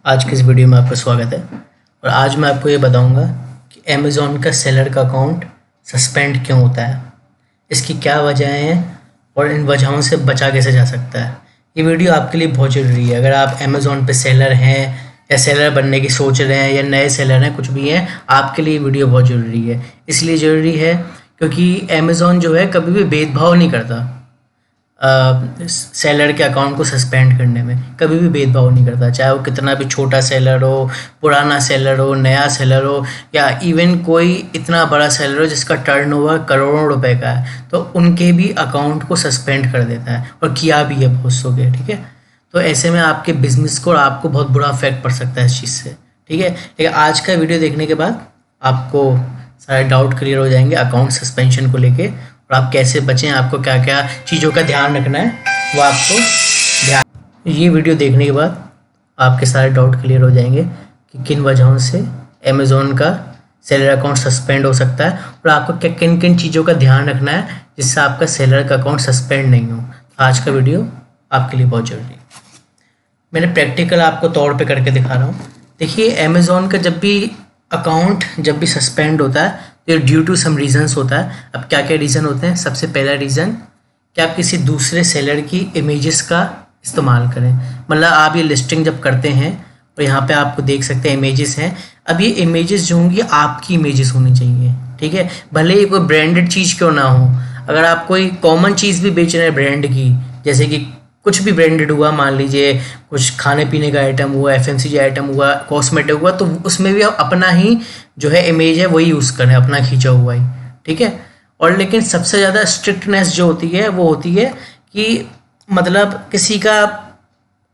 आज के इस वीडियो में आपका स्वागत है और आज मैं आपको ये बताऊंगा कि अमेज़ॉन का सेलर का अकाउंट सस्पेंड क्यों होता है, इसकी क्या वजहें हैं और इन वजहों से बचा कैसे जा सकता है। ये वीडियो आपके लिए बहुत ज़रूरी है। अगर आप अमेज़ॉन पे सेलर हैं या सेलर बनने की सोच रहे हैं या नए सेलर हैं, कुछ भी हैं, आपके लिए वीडियो बहुत ज़रूरी है। इसलिए ज़रूरी है क्योंकि अमेज़ॉन जो है कभी भी भेदभाव नहीं करता। सेलर के अकाउंट को सस्पेंड करने में कभी भी भेदभाव नहीं करता, चाहे वो कितना भी छोटा सेलर हो, पुराना सेलर हो, नया सेलर हो या इवन कोई इतना बड़ा सेलर हो जिसका टर्नओवर करोड़ों रुपए का है, तो उनके भी अकाउंट को सस्पेंड कर देता है और किया भी है बहुत सौ के। ठीक है, तो ऐसे में आपके बिजनेस को और आपको बहुत बुरा इफेक्ट पड़ सकता है इस चीज़ से। ठीक है, लेकिन आज का वीडियो देखने के बाद आपको सारे डाउट क्लियर हो जाएंगे अकाउंट सस्पेंशन को लेके और आप कैसे बचें, आपको क्या क्या चीज़ों का ध्यान रखना है वो आपको ध्यान। ये वीडियो देखने के बाद आपके सारे डाउट क्लियर हो जाएंगे कि किन वजहों से अमेज़ॉन का सेलर अकाउंट सस्पेंड हो सकता है और आपको क्या किन किन चीज़ों का ध्यान रखना है जिससे आपका सेलर का अकाउंट सस्पेंड नहीं हो। आज का वीडियो आपके लिए बहुत ज़रूरी है। मैंने प्रैक्टिकल आपको तौर पे करके दिखा रहा हूँ। देखिए, अमेज़ॉन का जब भी सस्पेंड होता है तो ड्यू टू सम रीजंस होता है। अब क्या क्या रीज़न होते हैं? सबसे पहला रीज़न कि आप किसी दूसरे सेलर की इमेजेस का इस्तेमाल करें। मतलब आप ये लिस्टिंग जब करते हैं और यहाँ पे आपको देख सकते हैं इमेजेस हैं। अब ये इमेजेस जो होंगी आपकी इमेजेस होनी चाहिए। ठीक है, भले ही कोई ब्रांडेड चीज़ क्यों ना हो। अगर आप कोई कॉमन चीज़ भी बेच रहे हैं ब्रांड की, जैसे कि कुछ भी ब्रांडेड हुआ, मान लीजिए कुछ खाने पीने का आइटम हुआ, FMCG आइटम हुआ, कॉस्मेटिक हुआ, तो उसमें भी आप अपना ही जो है इमेज है वही यूज़ करें, अपना खींचा हुआ ही। ठीक है, और लेकिन सबसे ज़्यादा स्ट्रिक्टनेस जो होती है वो होती है कि मतलब किसी का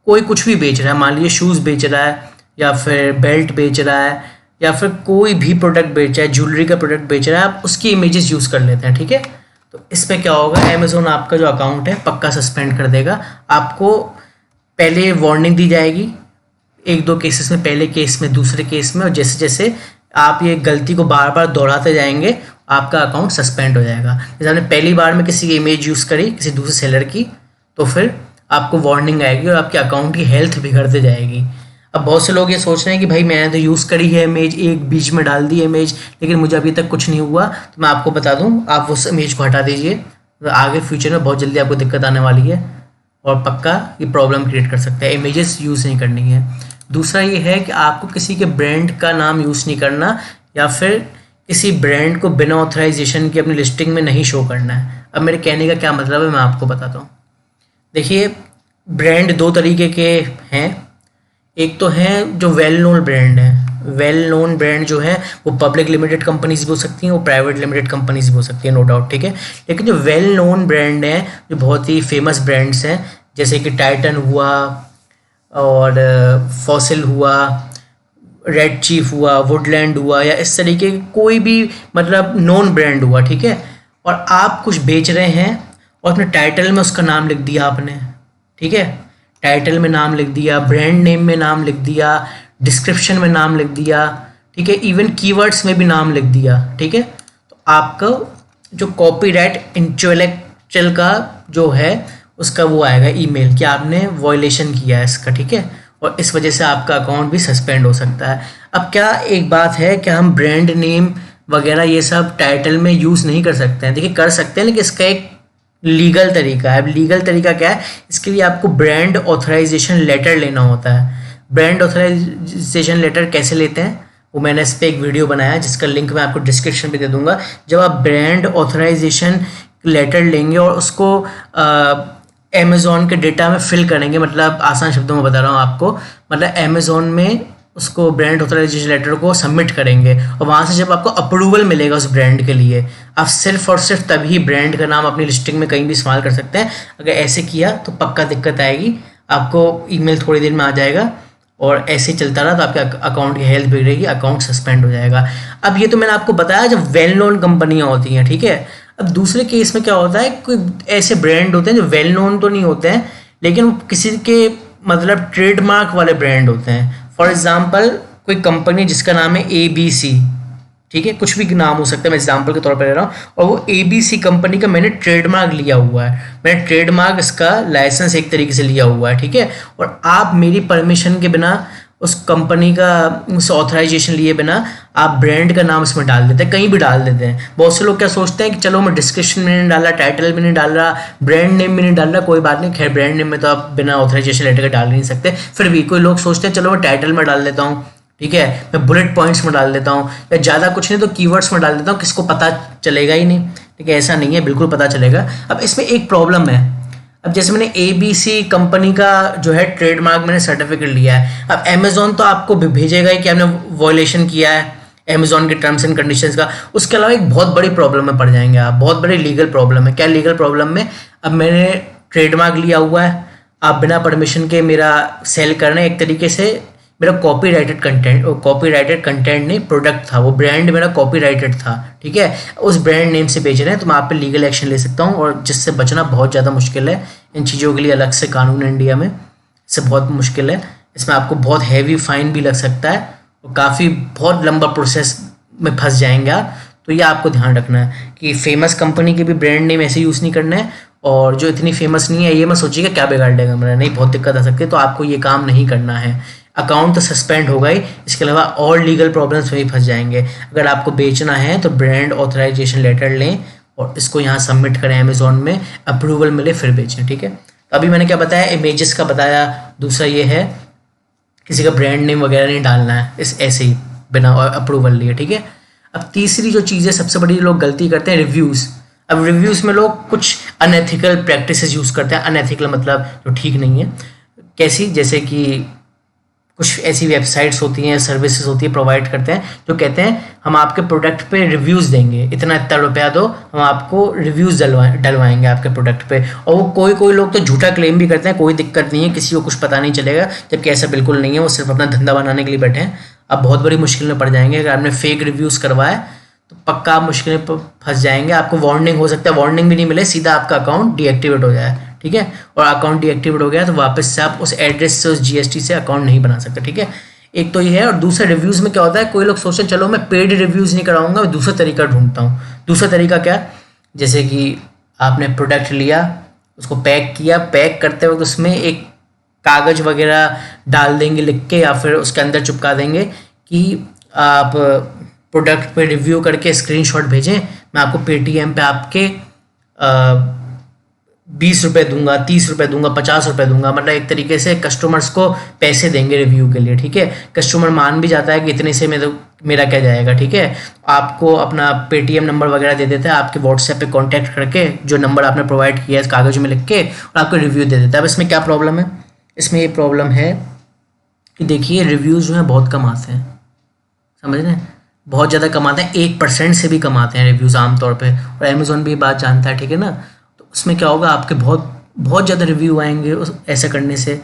कोई कुछ भी बेच रहा है, मान लीजिए शूज़ बेच रहा है या फिर बेल्ट बेच रहा है या फिर कोई भी प्रोडक्ट बेच रहा है, ज्वेलरी का प्रोडक्ट बेच रहा है, आप उसकी इमेजेस यूज़ कर लेते हैं। ठीक है, तो इस पे क्या होगा, अमेज़ॉन आपका जो अकाउंट है पक्का सस्पेंड कर देगा। आपको पहले वार्निंग दी जाएगी, एक दो केसेस में, पहले केस में, दूसरे केस में, और जैसे जैसे आप ये गलती को बार बार दोहराते जाएंगे आपका अकाउंट सस्पेंड हो जाएगा। जैसे आपने पहली बार में किसी की इमेज यूज़ करी किसी दूसरे सेलर की, तो फिर आपको वार्निंग आएगी और आपके अकाउंट की हेल्थ बिगड़ते जाएगी। अब बहुत से लोग ये सोच रहे हैं कि भाई मैंने तो यूज़ करी है इमेज, एक बीच में डाल दी इमेज, लेकिन मुझे अभी तक कुछ नहीं हुआ। तो मैं आपको बता दूं, आप उस इमेज को हटा दीजिए, तो आगे फ्यूचर में बहुत जल्दी आपको दिक्कत आने वाली है और पक्का ये प्रॉब्लम क्रिएट कर सकता है। इमेजेस यूज़ नहीं करनी है। दूसरा ये है कि आपको किसी के ब्रांड का नाम यूज़ नहीं करना या फिर किसी ब्रांड को बिना ऑथराइजेशन के अपनी लिस्टिंग में नहीं शो करना है। अब मेरे कहने का क्या मतलब है मैं आपको बताता हूँ। देखिए, ब्रांड दो तरीके के हैं। एक तो है जो वेल नोन ब्रांड है। वेल नोन ब्रांड जो है वो पब्लिक लिमिटेड कंपनीज भी हो सकती हैं, वो प्राइवेट लिमिटेड कंपनीज भी हो सकती है, नो डाउट। ठीक है, लेकिन जो वेल नोन ब्रांड हैं, जो बहुत ही फेमस ब्रांड्स हैं, जैसे कि टाइटन हुआ और फॉसिल हुआ, रेड चीफ हुआ, वुडलैंड हुआ, या इस तरीके के कोई भी मतलब नोन ब्रांड हुआ। ठीक है, और आप कुछ बेच रहे हैं और अपने टाइटल में उसका नाम लिख दिया आपने। ठीक है, टाइटल में नाम लिख दिया, ब्रांड नेम में नाम लिख दिया, डिस्क्रिप्शन में नाम लिख दिया। ठीक है, इवन कीवर्ड्स में भी नाम लिख दिया। ठीक है, तो आपका जो कॉपीराइट इंटेलेक्चुअल का जो है उसका वो आएगा ईमेल कि आपने वॉयलेशन किया है इसका। ठीक है, और इस वजह से आपका अकाउंट भी सस्पेंड हो सकता है। अब क्या एक बात है कि हम ब्रांड नेम वगैरह ये सब टाइटल में यूज़ नहीं कर सकते हैं। देखिए, कर सकते हैं, लेकिन इसका एक लीगल तरीका है। अब लीगल तरीका क्या है, इसके लिए आपको ब्रांड ऑथराइजेशन लेटर लेना होता है। ब्रांड ऑथराइजेशन लेटर कैसे लेते हैं वो मैंने इस पर एक वीडियो बनाया है जिसका लिंक मैं आपको डिस्क्रिप्शन पे दे दूंगा। जब आप ब्रांड ऑथराइजेशन लेटर लेंगे और उसको अमेज़ॉन के डेटा में फिल करेंगे, मतलब आसान शब्दों में बता रहा हूँ आपको, मतलब अमेज़ॉन में उसको ब्रांड ऑथराइजेशन लेटर को सबमिट करेंगे और वहाँ से जब आपको अप्रूवल मिलेगा उस ब्रांड के लिए, आप सिर्फ और सिर्फ तभी ब्रांड का नाम अपनी लिस्टिंग में कहीं भी इस्तेमाल कर सकते हैं। अगर ऐसे किया तो पक्का दिक्कत आएगी। आपको ईमेल थोड़ी देर में आ जाएगा और ऐसे चलता रहा तो आपके अकाउंट की हेल्थ बिगड़ेगी, अकाउंट सस्पेंड हो जाएगा। अब ये तो मैंने आपको बताया जब वेल नोन कंपनियाँ होती हैं। ठीक है, अब दूसरे केस में क्या होता है, कोई ऐसे ब्रांड होते हैं जो वेल नोन तो नहीं होते हैं लेकिन किसी के मतलब ट्रेडमार्क वाले ब्रांड होते हैं। फॉर एग्जाम्पल, कोई कंपनी जिसका नाम है ABC। ठीक है, कुछ भी नाम हो सकता है, मैं एग्जाम्पल के तौर पर ले रहा हूँ, और वो ABC कंपनी का मैंने ट्रेडमार्क लिया हुआ है। मैंने ट्रेडमार्क इसका लाइसेंस एक तरीके से लिया हुआ है। ठीक है, और आप मेरी परमिशन के बिना उस कंपनी का उस ऑथराइजेशन लिए बिना आप ब्रांड का नाम इसमें डाल देते हैं, कहीं भी डाल देते हैं। बहुत से लोग क्या सोचते हैं कि चलो मैं डिस्क्रिप्शन में नहीं डाल रहा, टाइटल में नहीं डाल रहा, ब्रांड नेम में नहीं डाल रहा, कोई बात नहीं, खैर ब्रांड नेम में तो आप बिना ऑथराइजेशन लेटर के डाल नहीं सकते। फिर भी कोई लोग सोचते हैं चलो मैं टाइटल में डाल देता हूँ, ठीक है, मैं बुलेट पॉइंट्स में डाल देता हूँ, या ज़्यादा कुछ नहीं तो कीवर्ड्स में डाल देता हूँ, किसको पता चलेगा ही नहीं, ठीक है। ऐसा नहीं है, बिल्कुल पता चलेगा। अब इसमें एक प्रॉब्लम है। अब जैसे मैंने ABC कंपनी का जो है ट्रेडमार्क मैंने सर्टिफिकेट लिया है, अब अमेजोन तो आपको भेजेगा ही कि आपने वॉयलेशन किया है अमेजोन के टर्म्स एंड कंडीशंस का। उसके अलावा एक बहुत बड़ी प्रॉब्लम में पड़ जाएंगे आप, बहुत बड़ी लीगल प्रॉब्लम है। क्या लीगल प्रॉब्लम में? अब मैंने ट्रेडमार्क लिया हुआ है, आप बिना परमिशन के मेरा सेल कर रहे हैं, एक तरीके से मेरा कॉपीराइटेड कंटेंट नहीं, प्रोडक्ट था वो, ब्रांड मेरा कॉपीराइटेड था, ठीक है, उस ब्रांड नेम से बेच रहे हैं, तो मैं आप पे लीगल एक्शन ले सकता हूँ, और जिससे बचना बहुत ज़्यादा मुश्किल है। इन चीज़ों के लिए अलग से कानून है इंडिया में, इससे बहुत मुश्किल है। इसमें आपको बहुत हैवी फाइन भी लग सकता है, और काफ़ी बहुत लंबा प्रोसेस में फंस जाएंगे आप। तो ये आपको ध्यान रखना है कि फेमस कंपनी के भी ब्रांड नेम ऐसे यूज़ नहीं करना है, और जो इतनी फेमस नहीं है ये मत सोचिएगा क्या बिगाड़ देगा मेरा, नहीं, बहुत दिक्कत आ सकती है, तो आपको ये काम नहीं करना है। अकाउंट तो सस्पेंड होगा ही, इसके अलावा और लीगल प्रॉब्लम्स में भी फंस जाएंगे। अगर आपको बेचना है तो ब्रांड ऑथराइजेशन लेटर लें और इसको यहाँ सबमिट करें अमेजोन में, अप्रूवल मिले फिर बेचें, ठीक है। तो अभी मैंने क्या बताया, इमेजेस का बताया, दूसरा ये है किसी का ब्रांड नेम वगैरह नहीं डालना है इस ऐसे ही बिना अप्रूवल लिए, ठीक है। अब तीसरी जो चीज़ है, सबसे बड़ी लोग गलती करते हैं, रिव्यूज़। अब रिव्यूज़ में लोग कुछ अनएथिकल प्रैक्टिसेस यूज़ करते हैं, अनएथिकल मतलब जो ठीक नहीं है। कैसी? जैसे कि कुछ ऐसी वेबसाइट्स होती हैं, सर्विसेज होती है, प्रोवाइड करते हैं, जो कहते हैं हम आपके प्रोडक्ट पे रिव्यूज़ देंगे, इतना रुपया दो, हम आपको रिव्यूज़ डलवाएंगे आपके प्रोडक्ट पे। और वो कोई लोग तो झूठा क्लेम भी करते हैं, कोई दिक्कत नहीं है, किसी को कुछ पता नहीं चलेगा, जबकि ऐसा बिल्कुल नहीं है, वो सिर्फ अपना धंधा बनाने के लिए बैठे हैं। आप बहुत बड़ी मुश्किल में पड़ जाएंगे अगर आपने फेक रिव्यूज़ करवाए, तो पक्का आप मुश्किल में फंस जाएंगे। आपको वार्निंग हो सकता है, वार्निंग भी नहीं मिले, सीधा आपका अकाउंट डीएक्टिवेट हो जाए, ठीक है। और अकाउंट डीएक्टिवेट हो गया तो वापस से आप उस एड्रेस से, उस जीएसटी से अकाउंट नहीं बना सकते, ठीक है। एक तो ये है। और दूसरा, रिव्यूज़ में क्या होता है, कोई लोग सोचते हैं चलो मैं पेड रिव्यूज़ नहीं कराऊंगा, मैं दूसरा तरीका ढूंढता हूँ। दूसरा तरीका क्या? जैसे कि आपने प्रोडक्ट लिया, उसको पैक किया, पैक करते वक्त उसमें एक कागज़ वगैरह डाल देंगे लिख के, या फिर उसके अंदर चिपका देंगे कि आप प्रोडक्ट पे रिव्यू करके स्क्रीनशॉट भेजें, मैं आपको पेटीएम पे आपके 20 रुपये दूंगा, 30 रुपये दूंगा, 50 रुपये दूंगा, मतलब एक तरीके से कस्टमर्स को पैसे देंगे रिव्यू के लिए, ठीक है। कस्टमर मान भी जाता है कि इतने से मेरा क्या जाएगा, ठीक है। आपको अपना पेटीएम नंबर वगैरह दे देता है, आपके व्हाट्सएप पे कांटेक्ट करके जो नंबर आपने प्रोवाइड किया है कागज़ में लिख के, और आपको रिव्यू दे देता है। अब इसमें क्या प्रॉब्लम है? इसमें ये प्रॉब्लम है कि देखिए रिव्यूज़ जो हैं बहुत कम आते हैं, समझ रहे हैं, बहुत ज़्यादा कमाते हैं, 1% से भी कमाते हैं रिव्यूज़ आमतौर पे, और अमेज़ॉन भी ये बात जानता है, ठीक है ना। तो उसमें क्या होगा, आपके बहुत बहुत ज़्यादा रिव्यू आएंगे ऐसा करने से,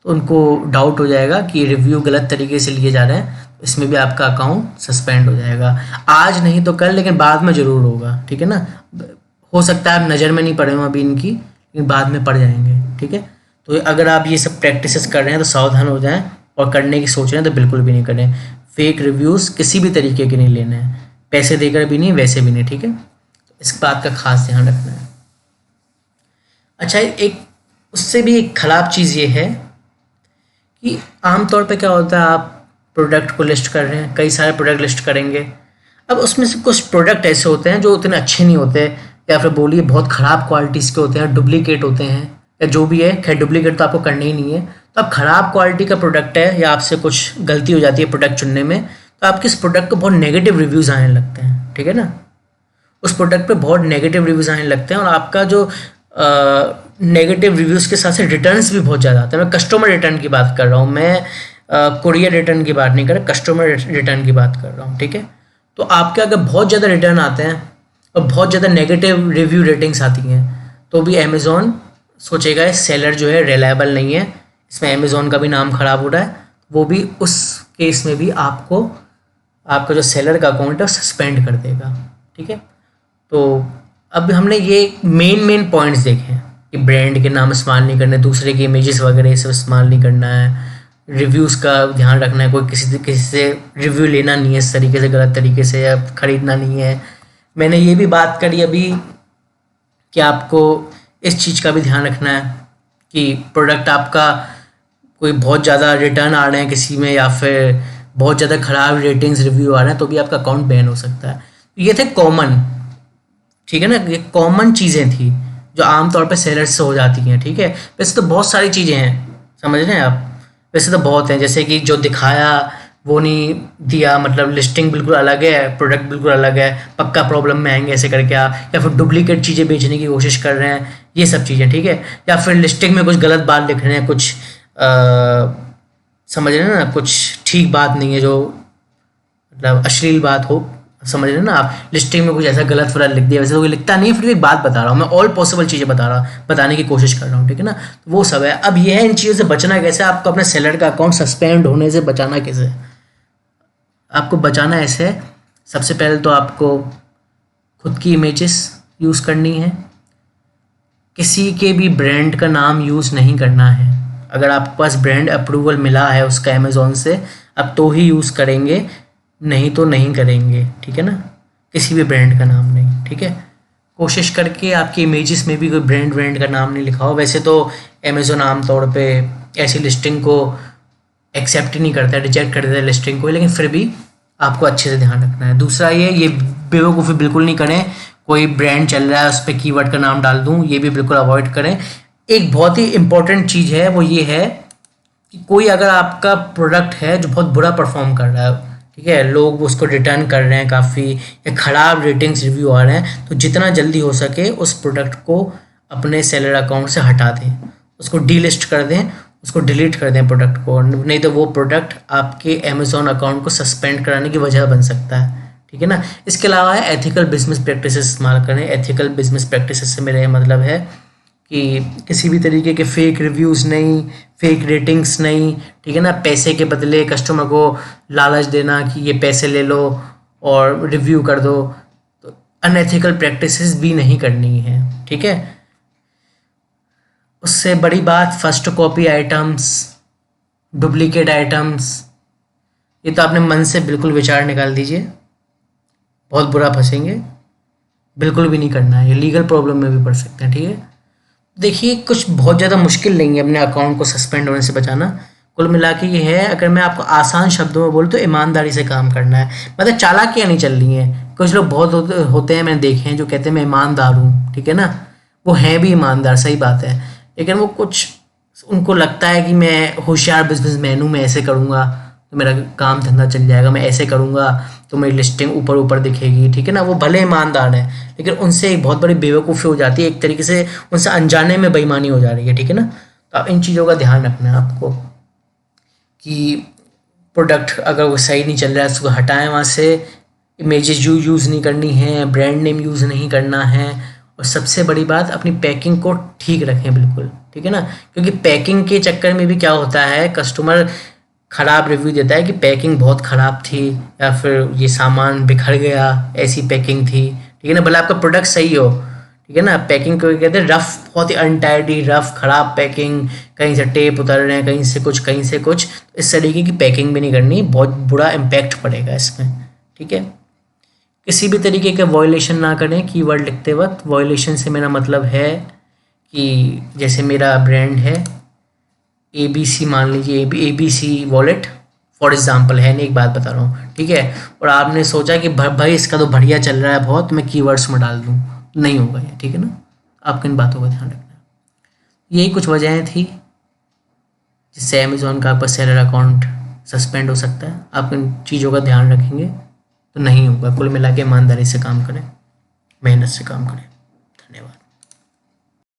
तो उनको डाउट हो जाएगा कि रिव्यू गलत तरीके से लिए जा रहे हैं, तो इसमें भी आपका अकाउंट सस्पेंड हो जाएगा। आज नहीं तो कल, लेकिन बाद में ज़रूर होगा, ठीक है ना। हो सकता है आप नज़र में नहीं पड़े हो अभी इनकी, लेकिन बाद में पड़ जाएंगे, ठीक है। तो अगर आप ये सब प्रैक्टिसेस कर रहे हैं तो सावधान हो जाएं, और करने की सोच रहे हैं तो बिल्कुल भी नहीं करें। फेक रिव्यूज़ किसी भी तरीके के नहीं लेने हैं, पैसे देकर भी नहीं, वैसे भी नहीं, ठीक है। तो इस बात का खास ध्यान रखना है। अच्छा, एक उससे भी एक ख़राब चीज़ ये है कि आमतौर पे क्या होता है, आप प्रोडक्ट को लिस्ट कर रहे हैं, कई सारे प्रोडक्ट लिस्ट करेंगे, अब उसमें से कुछ प्रोडक्ट ऐसे होते हैं जो उतने अच्छे नहीं होते, या फिर बोलिए बहुत ख़राब क्वालिटीज़ के होते हैं, डुप्लीकेट होते हैं, या जो भी है, खैर डुप्लीकेट तो आपको करना ही नहीं है। तो अब ख़राब क्वालिटी का प्रोडक्ट है, या आपसे कुछ गलती हो जाती है प्रोडक्ट चुनने में, तो आपके इस प्रोडक्ट को बहुत नेगेटिव रिव्यूज़ आने लगते हैं, ठीक है ना। उस प्रोडक्ट पे बहुत नेगेटिव रिव्यूज़ आने लगते हैं, और आपका जो नेगेटिव रिव्यूज़ के साथ से रिटर्न्स भी बहुत ज़्यादा आते हैं। मैं कस्टमर रिटर्न की बात कर रहा हूँ, मैं कुरियर रिटर्न की बात नहीं कर रहा, कस्टमर रिटर्न की बात कर रहा हूँ, ठीक है। तो आपके अगर बहुत ज़्यादा रिटर्न आते हैं और बहुत ज़्यादा नेगेटिव रिव्यू रेटिंग्स आती हैं, तो भी अमेज़ॉन सोचेगा सेलर जो है रिलायबल नहीं है, इसमें अमेज़ॉन का भी नाम ख़राब हो रहा है, वो भी उस केस में भी आपको आपका जो सेलर का अकाउंट है सस्पेंड कर देगा, ठीक है। तो अब हमने ये मेन पॉइंट्स देखे हैं कि ब्रांड के नाम इस्तेमाल नहीं करने, दूसरे के इमेजेस वगैरह ये सब इस्तेमाल नहीं करना है, रिव्यूज़ का ध्यान रखना है, कोई किसी से रिव्यू लेना नहीं है इस तरीके से, गलत तरीके से, या ख़रीदना नहीं है। मैंने ये भी बात करी अभी कि आपको इस चीज़ का भी ध्यान रखना है कि प्रोडक्ट आपका कोई बहुत ज़्यादा रिटर्न आ रहे हैं किसी में, या फिर बहुत ज़्यादा ख़राब रेटिंग्स रिव्यू आ रहे हैं, तो भी आपका अकाउंट बैन हो सकता है। ये थे कॉमन, ठीक है ना, ये कॉमन चीज़ें थी जो आमतौर पे सेलर्स से हो जाती हैं, ठीक है। वैसे तो बहुत सारी चीज़ें हैं, समझ रहे हैं आप, वैसे तो बहुत हैं, जैसे कि जो दिखाया वो नहीं दिया, मतलब लिस्टिंग बिल्कुल अलग है, प्रोडक्ट बिल्कुल अलग है, पक्का प्रॉब्लम में आएंगे ऐसे करके आप, या फिर डुप्लीकेट चीज़ें बेचने की कोशिश कर रहे हैं, ये सब चीज़ें, ठीक है। या फिर लिस्टिंग में कुछ गलत बात लिख रहे हैं, कुछ समझ रहे हैं ना, कुछ ठीक बात नहीं है, जो मतलब अश्लील बात हो, समझ रहे हैं ना आप, लिस्टिंग में कुछ ऐसा गलत फलत लिख दिया, वैसे तो कोई लिखता नहीं है, फिर भी एक बात बता रहा हूँ मैं, ऑल पॉसिबल चीज़ें बताने की कोशिश कर रहा हूँ, ठीक है ना। तो वो सब है। अब ये है इन चीज़ों से बचना कैसे, आपको अपने सेलर का अकाउंट सस्पेंड होने से बचाना कैसे। आपको बचाना ऐसे है, सबसे पहले तो आपको खुद की इमेजेस यूज़ करनी है, किसी के भी ब्रांड का नाम यूज़ नहीं करना है। अगर आपके पास ब्रांड अप्रूवल मिला है उसका अमेज़ोन से, अब तो ही यूज़ करेंगे, नहीं तो नहीं करेंगे, ठीक है ना। किसी भी ब्रांड का नाम नहीं, ठीक है। कोशिश करके आपकी इमेजेस में भी कोई ब्रांड का नाम नहीं लिखा हो। वैसे तो अमेज़ोन आमतौर पे ऐसी लिस्टिंग को एक्सेप्ट ही नहीं करता है, रिजेक्ट कर देता है लिस्टिंग को, लेकिन फिर भी आपको अच्छे से ध्यान रखना है। दूसरा ये बेवकूफ़ी बिल्कुल नहीं करें, कोई ब्रांड चल रहा है उस पर कीवर्ड का नाम डाल दूँ, ये भी बिल्कुल अवॉइड करें। एक बहुत ही इंपॉर्टेंट चीज़ है, वो ये है कि कोई अगर आपका प्रोडक्ट है जो बहुत बुरा परफॉर्म कर रहा है, ठीक है, लोग उसको रिटर्न कर रहे हैं काफ़ी, या ख़राब रेटिंग्स रिव्यू आ रहे हैं, तो जितना जल्दी हो सके उस प्रोडक्ट को अपने सेलर अकाउंट से हटा दें, उसको डीलिस्ट कर दें, उसको डिलीट कर दें प्रोडक्ट को, नहीं तो वो प्रोडक्ट आपके अमेज़ॉन अकाउंट को सस्पेंड कराने की वजह बन सकता है, ठीक है ना। इसके अलावा एथिकल बिजनेस प्रैक्टिसेस इस्तेमाल करें। एथिकल बिजनेस प्रैक्टिसेस से मेरा ये मतलब है कि किसी भी तरीके के फेक रिव्यूज़ नहीं, फेक रेटिंग्स नहीं, ठीक है ना। पैसे के बदले कस्टमर को लालच देना कि ये पैसे ले लो और रिव्यू कर दो, तो अनएथिकल प्रैक्टिसेस भी नहीं करनी है, ठीक है। उससे बड़ी बात first copy items, duplicate items, ये तो आपने मन से बिल्कुल विचार निकाल दीजिए, बहुत बुरा फंसेंगे, बिल्कुल भी नहीं करना है, ये लीगल प्रॉब्लम में भी पड़ सकते हैं, ठीक है। देखिए कुछ बहुत ज़्यादा मुश्किल नहीं है अपने अकाउंट को सस्पेंड होने से बचाना। कुल मिला के ये है, अगर मैं आपको आसान शब्दों में बोलूँ तो ईमानदारी से काम करना है, मतलब चालाकियाँ नहीं चल रही हैं। कुछ लोग बहुत होते हैं, मैंने देखे हैं, जो कहते हैं मैं ईमानदार हूँ, ठीक है ना, वो हैं भी ईमानदार, सही बात है, लेकिन वो कुछ उनको लगता है कि मैं होशियार बिजनेसमैन हूँ, मैं ऐसे करूँगा तो मेरा काम धंधा चल जाएगा, मैं ऐसे करूँगा तो मेरी लिस्टिंग ऊपर ऊपर दिखेगी, ठीक है ना। वो भले ईमानदार हैं, लेकिन उनसे एक बहुत बड़ी बेवकूफ़ी हो जाती है, एक तरीके से उनसे अनजाने में बेईमानी हो जा रही है, ठीक है ना। तो आप इन चीज़ों का ध्यान रखना है आपको कि प्रोडक्ट अगर वो सही नहीं चल रहा है उसको हटाएं वहाँ से, इमेजेस यूज़ नहीं करनी है, ब्रांड नेम यूज़ नहीं करना है, और सबसे बड़ी बात अपनी पैकिंग को ठीक रखें बिल्कुल, ठीक है ना। क्योंकि पैकिंग के चक्कर में भी क्या होता है, कस्टमर ख़राब रिव्यू देता है कि पैकिंग बहुत ख़राब थी, या फिर ये सामान बिखर गया, ऐसी पैकिंग थी, ठीक है ना, भले आपका प्रोडक्ट सही हो, ठीक है ना। पैकिंग को कहते हैं रफ़, बहुत ही अनटाइडी, रफ़, ख़राब पैकिंग, कहीं से टेप उतर रहे हैं, कहीं से कुछ, इस तरीके की पैकिंग भी नहीं करनी, बहुत बुरा इम्पैक्ट पड़ेगा इसमें, ठीक है। किसी भी तरीके का वॉयलेशन ना करें कीवर्ड लिखते वक्त। वॉयलेशन से मेरा मतलब है कि जैसे मेरा ब्रांड है ABC, मान लीजिए ABC वॉलेट फॉर एग्जांपल है, नहीं एक बात बता रहा हूँ, ठीक है, और आपने सोचा कि भाई इसका तो बढ़िया चल रहा है बहुत, मैं कीवर्ड्स में डाल दूँ, नहीं होगा ये, ठीक है ना। आपको इन बातों का ध्यान रखना है। यही कुछ वजहें थी जिससे अमेज़ॉन का आपका सेलर अकाउंट सस्पेंड हो सकता है। आप इन चीज़ों का ध्यान रखेंगे तो नहीं होगा। कुल मिला के ईमानदारी से काम करें, मेहनत से काम करें। धन्यवाद।